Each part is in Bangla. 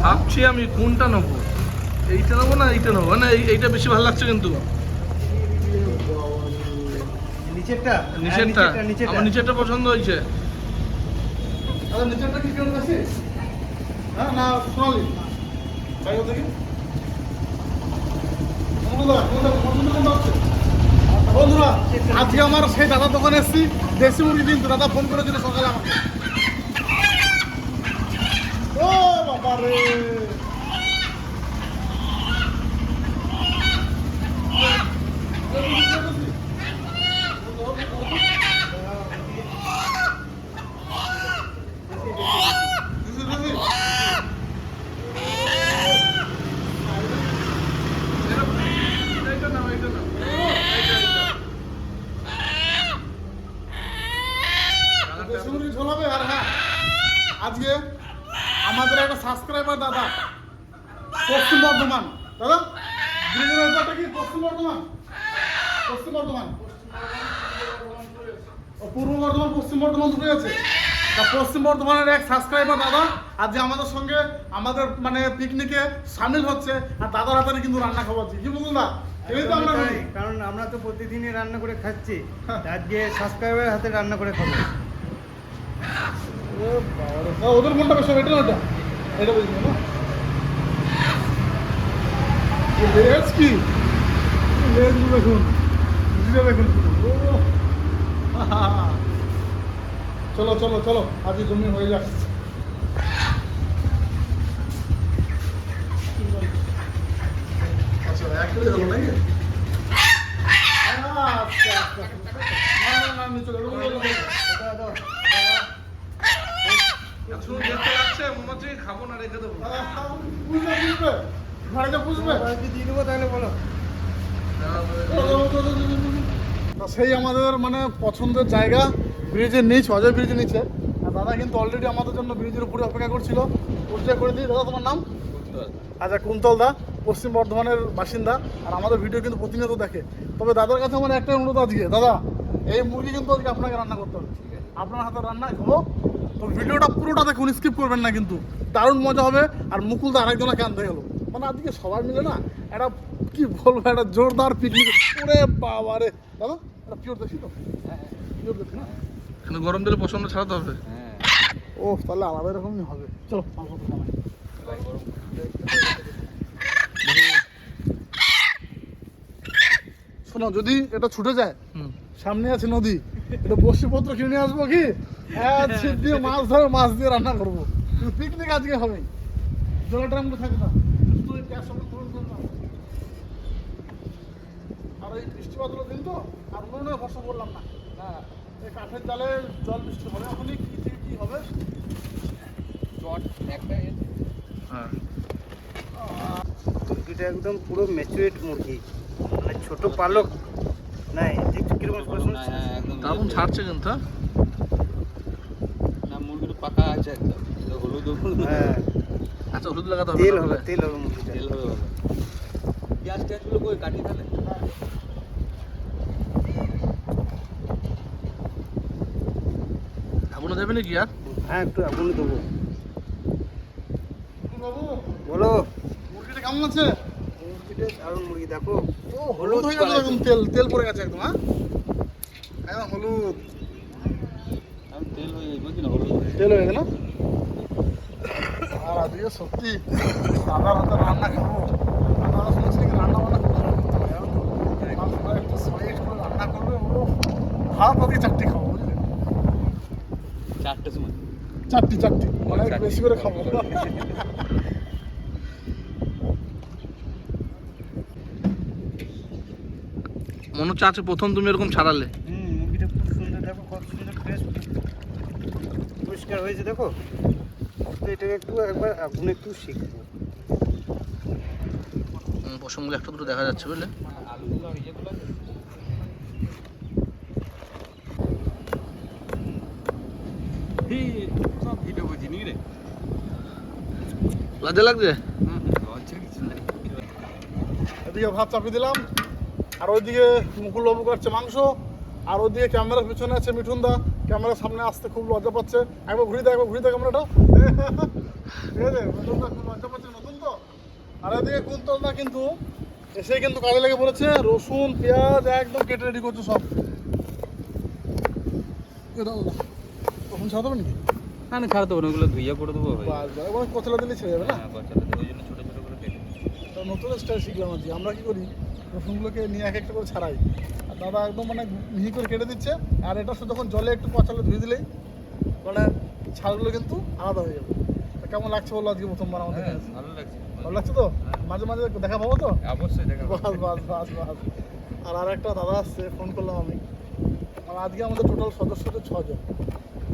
ভাবছি আমি কোনটা নেবো, এইটা নেবো না এইটা নেবো, না এইটা বেশি ভালো লাগছে কিন্তু নিচেরটা আমার নিচেরটা পছন্দ হয়েছে। নিচেরটা কি কেমন আছে? হ্যাঁ না সোনালি দেখি বন্ধুরা, আজকে আমার সেই দাদার দোকানে এসেছি, দেশি মুরগি কিন্তু দাদা ফোন করেছিল সকালে আমাকে। ও বাবা রে, ঝোলাবে। আর হ্যাঁ, আজকে আমাদের একটা সাবস্ক্রাইবার দাদা পশ্চিম বর্ধমান, দাদা ব্রিজের ব্যাপারটা কি? পশ্চিম বর্ধমান পূর্ব বর্ধমান পশ্চিম বর্ধমান দুটো আছে। তা পশ্চিম বর্ধমানের এক সাবস্ক্রাইবার দাদা আজকে আমাদের সঙ্গে আমাদের মানে পিকনিকে সামিল হচ্ছে, আর দাদার হাতে কিন্তু রান্না খাওয়াচ্ছি। কি বলুন না, কারণ আমরা তো প্রতিদিনই রান্না করে খাচ্ছি, আজকে সাবস্ক্রাইবারের হাতে রান্না করে খাবো। ওদের মনটা বেশ এটা না, এটা বুঝলি না লেজ কি লেজ দেখুন, দেখুন। চলো চলো চলো, আজকে জমি হয়ে যাক। আচ্ছা একটাই হলো নাকি? আচ্ছা আচ্ছা, না নিচে দেখতে লাগছে মনে হচ্ছে খাবো না, রেখে দেবো। বুঝবে ঘরে বুঝবে দিয়ে দেবো তাহলে বলো। সেই আমাদের মানে পছন্দের জায়গা ব্রিজের নিচ, অজয় ব্রিজের নিচে। আর দাদা কিন্তু অলরেডি আমাদের জন্য ব্রিজের উপরে অপেক্ষা করছিল। পরিচয় করে দিই দাদা, তোমার নাম? আচ্ছা, কুন্তল দা, পশ্চিম বর্ধমানের বাসিন্দা, আর আমাদের ভিডিও কিন্তু প্রতিনিয়ত দেখে। তবে দাদার কাছে আমার একটাই অনুরোধ আজকে, দাদা এই মুরগি কিন্তু আজকে আপনাকে রান্না করতে হবে, আপনার হাতে রান্না খাবো। তো ভিডিওটা পুরোটা দেখুন, স্কিপ করবেন না কিন্তু, দারুণ মজা হবে। আর মুকুল দা আরেকজনকে আনতে গেলো, মানে আজকে সবাই মিলে না একটা কি বলবো, একটা জোরদার পিকনিক। ওরে বাবা রে দাদা, এটা পিওর দেখি তো, পিওর দেখি না, কিন্তু গরম দিলে পছন্দ ছাড়াতে হবে। ও তাহলে আলাদা রকমই হবে। চলো শোনো, যদি এটা ছুটে যায়, সামনে আছে নদী, এটা বসিপত্র কিনে নিয়ে আসবো, কি ছিপ দিয়ে মাছ ধরে মাছ দিয়ে রান্না করবো। কিন্তু পিকনিক আজকে হবে, জলের টাইমগুলো থাকে না। আর এই বৃষ্টিপাত হলো দিন তো, আর মনে ভরসা করলাম না। হ্যাঁ, এই কাঠের জালে জল বৃষ্টি হবে, এখনই কি থেকে কি হবে। মুরগিটা একদম পুরো ম্যাচুরেট মুরগি, মানে ছোট পালক নাই। দেখছো কিরকম পছন্দ, দারুণ ছাড়ছে কিন্তু। না মুরগিটা পাকা আছে একদম, হলুদ হলুদ। হ্যাঁ, আচ্ছা হলুদ লাগাতে হবে, তেল হবে, তেল হবে মুরগিটা। তেল হবে ভালো। পেঁয়াজ টেয়াজগুলো কই কাটি তাহলে? আগুনে দেবে নাকি আর? হ্যাঁ, একটু আগুনে দেবো। বাবু বলো, মুরগিটা কেমন আছে? মুরগিটা দারুণ মুরগি, দেখো ও হলুদ হয়ে গেছে, একদম তেল তেল পড়ে গেছে একদম। হ্যাঁ একদম হলুদ, আমি তেল হয়ে যাবে কিনা, হলুদ তেল হয়ে গেল। আর আজকে সত্যি দাদার হাতে রান্না খাবো। দাদা শুনেছি নাকি রান্না বান্না খুব ভালো করতে হবে, একটু সলিড করে রান্না করবে, ও ভাত আজকে চারটি খাবো, বুঝলে? 4টের সময় চারটি মানে একটু বেশি করে খাবো। মনে হচ্ছে আছে প্রথম তুমি এরকম ছাড়ালে। মুরগিটা খুব সুন্দর, দেখো কত সুন্দর ফ্রেশ পরিষ্কার হয়েছে, দেখো। তো এটাকে একটু একবার আগুনে একটু শিখবো। পশমগুলো একটা দুটো দেখা যাচ্ছে বুঝলে। আলুগুলো ইয়েগুলো সব ভিডিও বুঝিনি রে, লজ্জা লাগছে। এদিকে ভাত চাপিয়ে দিলাম, আর ওইদিকে মুকুল বাবু করছে মাংস, আর ওইদিকে ক্যামেরার পিছনে আছে মিঠুন দা, ক্যামেরার সামনে আসতে খুব লজ্জা পাচ্ছে। একবার ঘুরে দেখ, একবার ঘুরে দেখ ক্যামেরাটা। ঠিক আছে, নতুনটা খুব লজ্জা পাচ্ছে, নতুন তো। আর এদিকে কুন্তলদা কিন্তু এসে কিন্তু কাজে লেগে পড়েছে, রসুন পেঁয়াজ একদম কেটে রেডি করছে সব। তখন ছাড়া দেবে নাকি? না না ছাড় দেবো না, ওগুলো ধুইয়া করে দেবো ভাই। বাস বাস, এবার কচলা দিলে ছেড়ে যাবে না? হ্যাঁ বাচ্চাদের ওই জন্য ছোটো ছোটো করে কেটে তো নতুন স্টাইল শিখলাম আজকে। আমরা কি করি, রসুনগুলোকে নিয়ে এক একটা করে ছাড়াই, আর দাদা একদম মানে মিহি করে কেটে দিচ্ছে। আর এটা শুধু যখন জলে একটু কচলা ধুয়ে দিলেই মানে ছালগুলো কিন্তু আলাদা হয়ে যাবে। তা কেমন লাগছে বলো আজকে প্রথমবার আমাদের হ্যাঁ কাছে? ভালো লাগছে। ভালো লাগছে তো? মাঝে মাঝে দেখা পাবো তো? অবশ্যই দেখা বাস বাস বাস বাস। আর একটা দাদা আসছে, ফোন করলাম আমি। আর আজকে আমাদের টোটাল সদস্য তো 6 জন।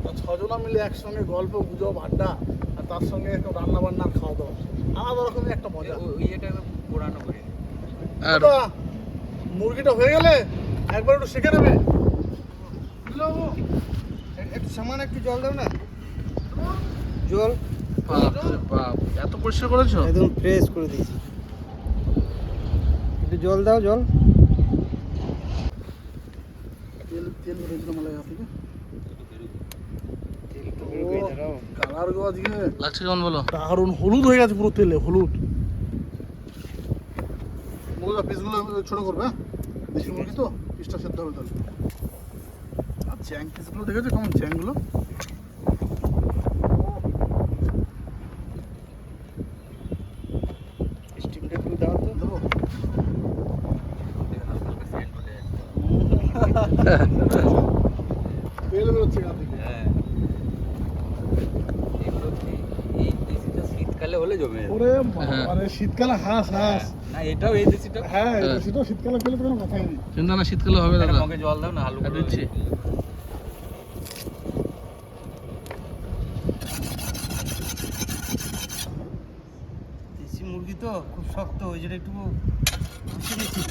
তো 6 জনা মিলে একসঙ্গে গল্প গুজব আড্ডা, আর তার সঙ্গে একটু রান্না বান্না খাওয়া দাওয়া, আলাদা রকমের একটা মজা। ওই এটা পোড়ানো করি। আর দাদা, মুরগিটা হয়ে গেলে একবার একটু শিখে নেবে, বুঝলে বাবু? একটু সামান্য একটু জল দাও না, জল বাপ রে বাপ, এত পরিষ্কার করেছো? একদম ফ্রেশ করে দিয়েছি। একটু জল দাও, জল। তেল তেল বেরিয়েছিল মালাই থেকে। দাঁড়াও। কালার গো আজকে লাগছে কেমন বলো? দারুণ হলুদ হয়ে গেছে পুরো তেলে, হলুদ। মুরগা পিসগুলো ছোট করবে, হ্যাঁ? দেশি মুরগি তো পিসটা সেদ্ধ হবে তাহলে। আর চ্যাং পিসগুলো দেখেছো কেমন চ্যাংগুলো? স্টিমটা একটু দাও তো। দেবো? তেল বেরোচ্ছে গা থেকে। হ্যাঁ এগুলো এই দেশিটা শীতকালে হলে জমে যাবে। ওরে বাবারে, শীতকালে হাঁস হাঁস। না এটাও এই দেশিটা। হ্যাঁ, এটা সেটাও শীতকালে পেলে তো কোনো কথাই নেই। চিন্তা না, শীতকালে হবে একটা দাদা। মগে জল দাও না, আলু আর দিচ্ছি। দেশি মুরগি তো খুব শক্ত, ওই জন্য একটু ঘষে নিচ্ছি।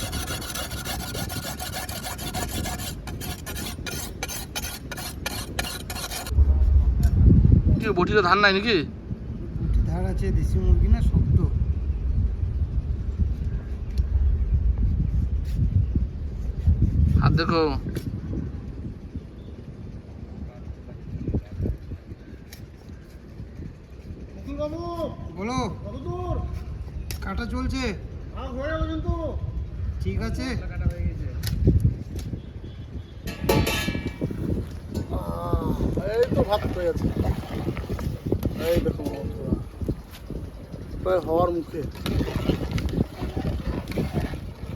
কি বটিতে ধান নাই নাকি? ধার আছে, দেশি মুরগি না শক্ত। হাত দেখো। মুকুল বাবু, বলো, কত দূর? কাটা চলছে। হাঁস হয়ে গেল কিন্তু। ঠিক আছে। এই তো ভাত হয়ে গেছে। এই দেখো বন্ধুরা, প্রায় হওয়ার মুখে।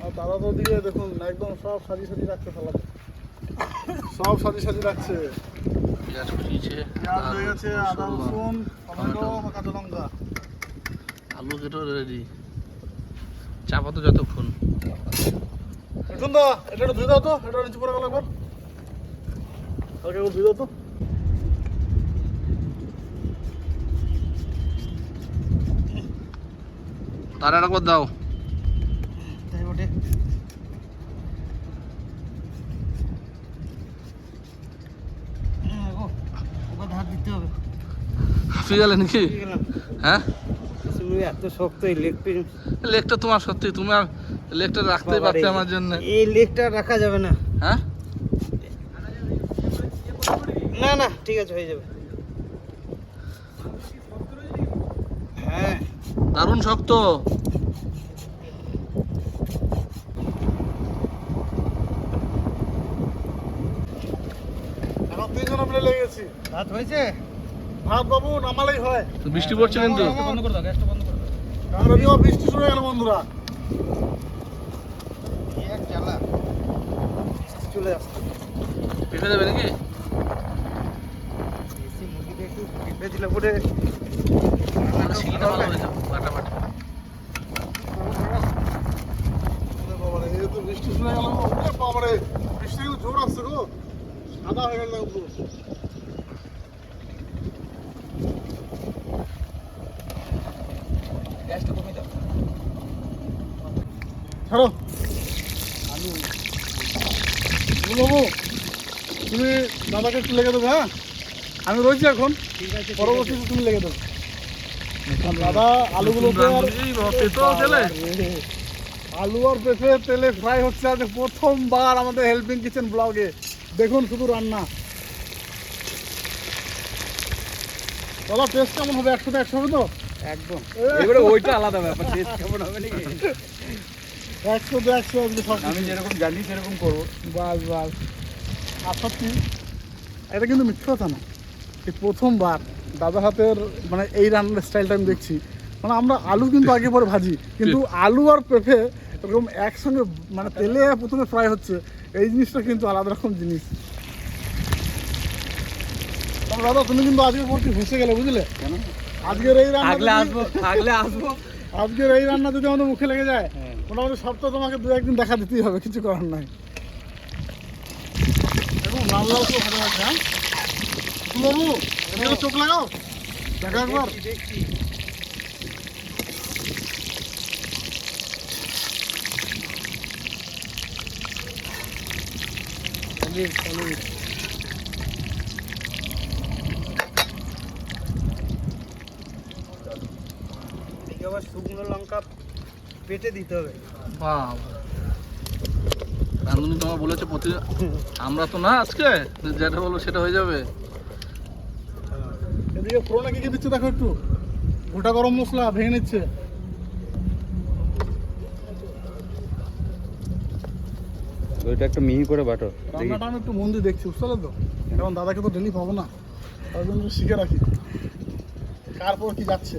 আর দাদা তো দিকে দেখুন একদম সব সাজিয়ে সাজিয়ে রাখছে, সালাদে সব সাজিয়ে সাজিয়ে রাখছে। পেঁয়াজ কুচিয়েছে, পেঁয়াজ হয়ে গেছে, আদা রসুন টমেটো কাঁচা লঙ্কা। আলু কেটো রেডি। চাপা তো যতক্ষণ। দেখুন দা, এটা একটু ধুয়ে দাও তো, এটা নিচে পড়ে গেল একবার। হালকা একটু ধুয়ে দাও তো। তার একবার দাও। তাই বটে। ওকে ধার দিতে হবে। হাঁপিয়ে গেলে নাকি? ঠিক গেলাম। হ্যাঁ, দেশি মুরগি এত শক্ত, এই লেগ পিস। লেগটা তোমার সত্যি, তুমি আর লেগটা রাখতেই পারতে আমার জন্য। এই লেগটা রাখা যাবে না। হ্যাঁ, না না ঠিক আছে, হয়ে যাবে। হ্যাঁ দারুণ শক্ত। এখন 3 জন মিলে লেগে গেছি। ভাত হয়েছে। ভাত বাবু নামালেই হয়। তো বৃষ্টি পড়ছে কিন্তু। বন্ধ করে দাও, গ্যাসটা বন্ধ করে দাও। কারণ এদিকেও বৃষ্টি শুরু হয়ে গেল বন্ধুরা। এক জ্বালা চলে আসছে। পেঁপে দেবে নাকি? দেশি মুরগিটা একটু টিপে দিলে পরে শিলটা ভালো হয়েছে, বাটা বাটা। ওরে বাবারে, এই তো বৃষ্টি শুরু হয়ে গেল। ওরে বাবারে, বৃষ্টি কিন্তু জোর আসছে গো। সাদা হয়ে গেল পুরো। গ্যাসটা কমে দাও। ছাড়ো আলু বাবু, তুমি দাদাকে একটু লেগে দেবে, হ্যাঁ? আমি রয়েছি এখন, ঠিক আছে। পরবর্তীতে তুমি লেগে দেবে। আর দাদা আলুগুলোকে আর এই বাবা, পেঁপেও তেলে? আলু আর পেঁপে তেলে ফ্রাই হচ্ছে আজ প্রথমবার আমাদের হেল্পিং কিচেন ব্লগে। দেখুন শুধু রান্না। দাদা টেস্ট কেমন হবে? 100 তে 100 হবে তো? একদম। এ, এবারে ওইটা আলাদা ব্যাপার, টেস্ট কেমন হবে নাকি? 100 তে 100 হবে সব। আমি যেরকম জানি সেরকম করবো। বাস বাস। আর সত্যি এটা কিন্তু মিথ্যে কথা না, এই প্রথমবার দাদা হাতের মানে এই রান্নার স্টাইলটা আমি দেখছি। মানে আমরা আলু কিন্তু আগে পরে ভাজি, কিন্তু আলু আর পেঁপে এরকম একসঙ্গে মানে তেলে প্রথমে ফ্রাই হচ্ছে, এই জিনিসটা কিন্তু আলাদা রকম জিনিস। তবে দাদা তুমি কিন্তু আজকের পর কি ভেসে গেলে, বুঝলে? কেন? আজকের এই আগলে রান্না আসবো, আগলে আসবো। আজকের এই রান্না যদি আমাদের মুখে লেগে যায়, হ্যাঁ। মোটামুটি সপ্তাহ তোমাকে 2-1 দিন দেখা দিতেই হবে, কিছু করার নাই। দেখুন লাল লাল করে ভাজা হচ্ছে। হ্যাঁ বাবু, এদিকে চোখ লাগাও, দেখা একবার। দেখছি। এদিকে আবার শুকনো লঙ্কা পেটে দিতে হবে। বাহ, রান্ধুনি তোমার বলেছে প্রতি, আমরা তো না আজকে যেটা বলবো সেটা হয়ে যাবে। এদিকে ফোড়নে কি কি দিচ্ছে দেখো একটু। গোটা গরম মশলা ভেঙে নিচ্ছে। ওইটা একটু মিহি করে বাটো। রান্নাটা আমি একটু মন দিয়ে দেখছি, বুঝতে পারলে তো? কারণ দাদাকে তো ডেলি পাবো না, তার জন্য একটু শিখে রাখি কার পর কি যাচ্ছে।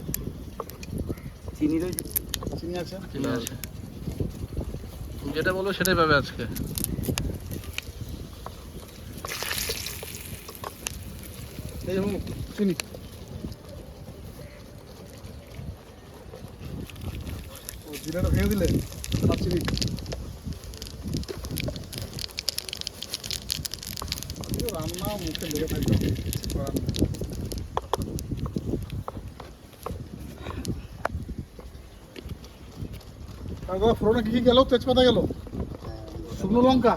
চিনি রয়েছে। চিনি আছে, ঠিক আছে, যেটা বলবো সেটাই পাবে আজকে। এই যে চিনি। ও জিরাটা ভেঙে দিলে আর চিনি। রান্না মুখে লেগে থাকবে, কিছু করার নেই। তারপর ফোড়নে কি কি গেল? তেজপাতা গেল, শুকনো লঙ্কা,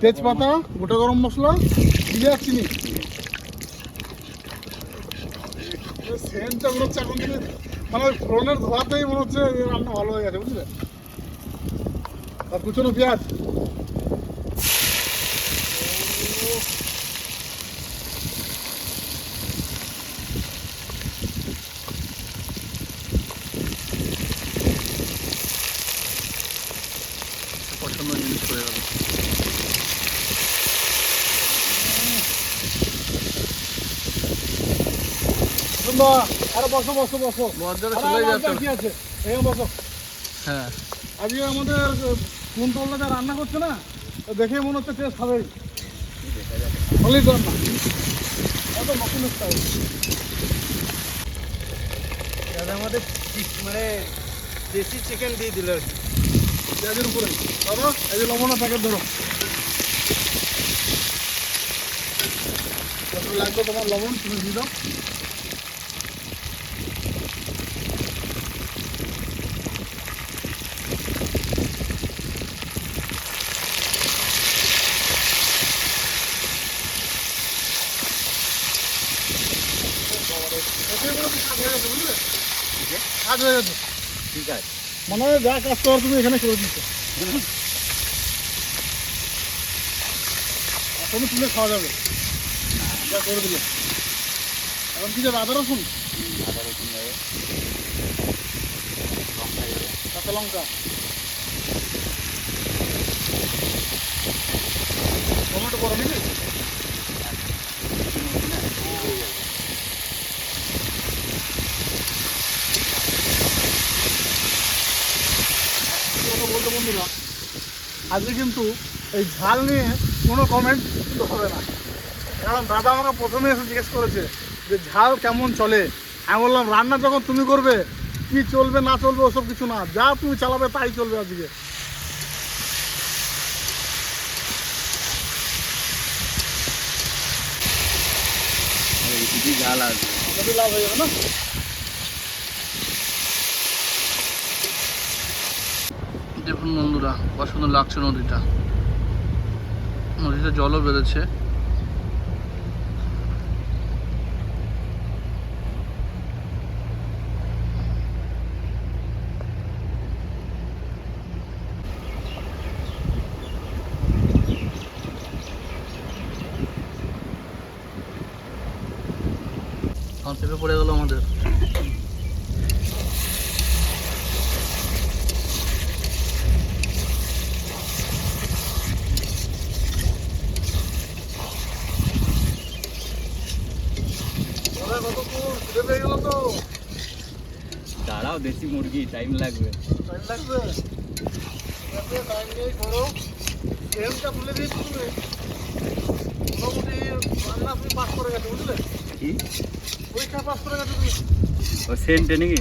তেজপাতা, গোটা গরম মশলা, জিরে আর চিনি। সেন্টটা মনে হচ্ছে এখন থেকে মানে ফোড়নের ধোয়াতেই মনে হচ্ছে যে রান্না ভালো হয়ে গেছে, বুঝলে? আর কুচনো পেঁয়াজ। পছন্দ জিনিস হয়ে গেল। আরে বসো বসো বসো। মর্যাদা আরে চলে আমার যাচ্ছে। কি আছে, এই বসো। হ্যাঁ, আজকে আমাদের কুন্তলদা যা রান্না করছে না, তো দেখে মনে হচ্ছে টেস্ট হবেই। সলিড রান্না, এত নতুন স্টাইল। দাদা আমাদের মানে দেশি চিকেন দিয়ে দিল আর কি। পেঁয়াজের উপরে দাদা এই যে লবণের প্যাকেট ধরো। কত লাগবে তোমার লবণ তুমি দিয়ে দাও। কাজ হয়ে গেছে, ঠিক আছে। মনে হয় যা কাজ করার তুমি এখানে করে দিচ্ছ। এখনই তুলে খাওয়া যাবে, যা করে দিলে। এখন কি যাবে? আদা রসুন, আদা রসুন যাবে, লঙ্কা যাবে, কাঁচা লঙ্কা, টমেটো করো নাকি? বলতে বন্ধুরা, আজকে কিন্তু এই ঝাল নিয়ে কোনো কমেন্ট কিন্তু হবে না। কারণ দাদা আমাকে প্রথমে এসে জিজ্ঞেস করেছে যে ঝাল কেমন চলে। আমি বললাম রান্না যখন তুমি করবে, কি চলবে না চলবে ওসব কিছু না, যা তুমি চালাবে তাই চলবে আজকে। ঝাল আসবে। আমাদের লাভ হয়ে যাবে না। দেখুন বন্ধুরা, কত সুন্দর লাগছে নদীটা। নদীতে জলও বেড়েছে। আমার পেঁপে পড়ে গেল আমাদের। দাদা কতক্ষণ খিদে পেয়ে গেল তো? দাঁড়াও, দেশি মুরগি, টাইম লাগবে। টাইম লাগবে? ঠিক আছে, টাইম নিয়েই করো। ট্রেনটা তুলে দিয়েছি তুমি, মোটামুটি রান্না তুমি পাস করে গেছো, বুঝলে? কি পরীক্ষা পাস করে গেছো তুমি। ও সেন্টে নাকি?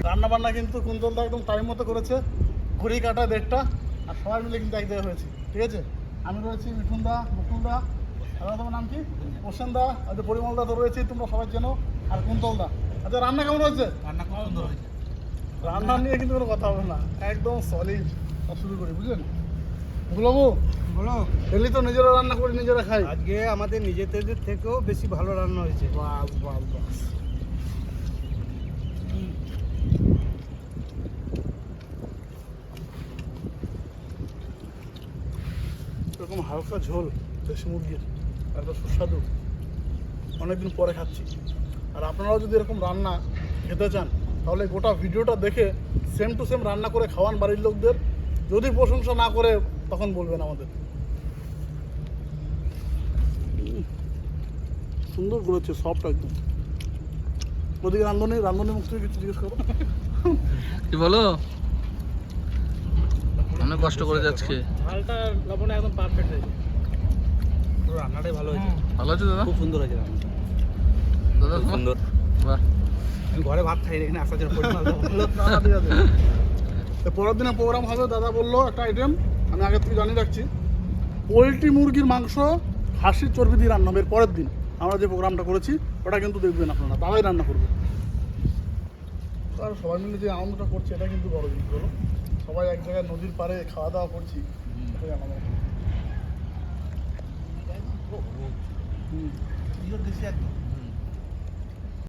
রান্না বান্না কিন্তু কুন্তলদা একদম টাইম মতো করেছে, ঘড়ি কাটা 1:30, আর সবাই মিলে কিন্তু এক জায়গায় হয়েছে। ঠিক আছে, আমি রয়েছি মিঠুনদা, বকুলদা, আর তোমার নাম কি, প্রসেনদা, আর যে পরিমলদা তো রয়েছে, তোমরা সবাই চেনো, আর কুন্তলদা। আচ্ছা, রান্না কেমন হয়েছে? রান্না খুব সুন্দর হয়েছে। রান্না নিয়ে কিন্তু কোনো কথা হবে না, একদম সলিড। শুরু করি, বুঝলেন বাবু? বলো, ডেলি তো নিজেরা রান্না করি, নিজেরা খাই। আজকে আমাদের নিজেদের থেকেও বেশি ভালো রান্না হয়েছে। বাস বাস বাস। এরকম হালকা ঝোল দেশি মুরগির, একটা সুস্বাদু, অনেকদিন পরে খাচ্ছি। আর আপনারাও যদি এরকম রান্না খেতে চান, তাহলে গোটা ভিডিওটা দেখে সেম টু সেম রান্না করে খাওয়ান বাড়ির লোকদের। যদি প্রশংসা না করে তখন বলবেন আমাদের। সুন্দর করেছে, সফট একদম। ওদিকে রান্ধনি মুখ থেকে কিছু জিজ্ঞেস করো। কি বলো? অনেক কষ্ট করে যাচ্ছে। ঝালটা লবণে একদম পারফেক্ট হয়েছে, পুরো রান্নাটাই ভালো হয়েছে। ভালো আছে দাদা? খুব সুন্দর হয়েছে রান্নাটা, দাদা খুব তোমার? সুন্দর। বাহ, আমি ঘরে ভাত খাই, এখানে আসার জন্য পরিমাণটা ভালো। না, ঠিক আছে। তো পরের দিনে প্রোগ্রাম হবে, দাদা বললো একটা আইটেম আমি আগে থেকে জানিয়ে রাখছি, পোলট্রি মুরগির মাংস হাসির চর্বি দিয়ে রান্না হবে। এর পরের দিন আমরা যে প্রোগ্রামটা করেছি ওটা কিন্তু দেখবেন আপনারা, দাদাই রান্না করবে। আর সবাই মিলে যে আনন্দটা করছি এটা কিন্তু বড় জিনিস, বলো। সবাই এক জায়গায় নদীর পাড়ে খাওয়া দাওয়া করছি, এটাই আনন্দ। হুম। দেশি একদম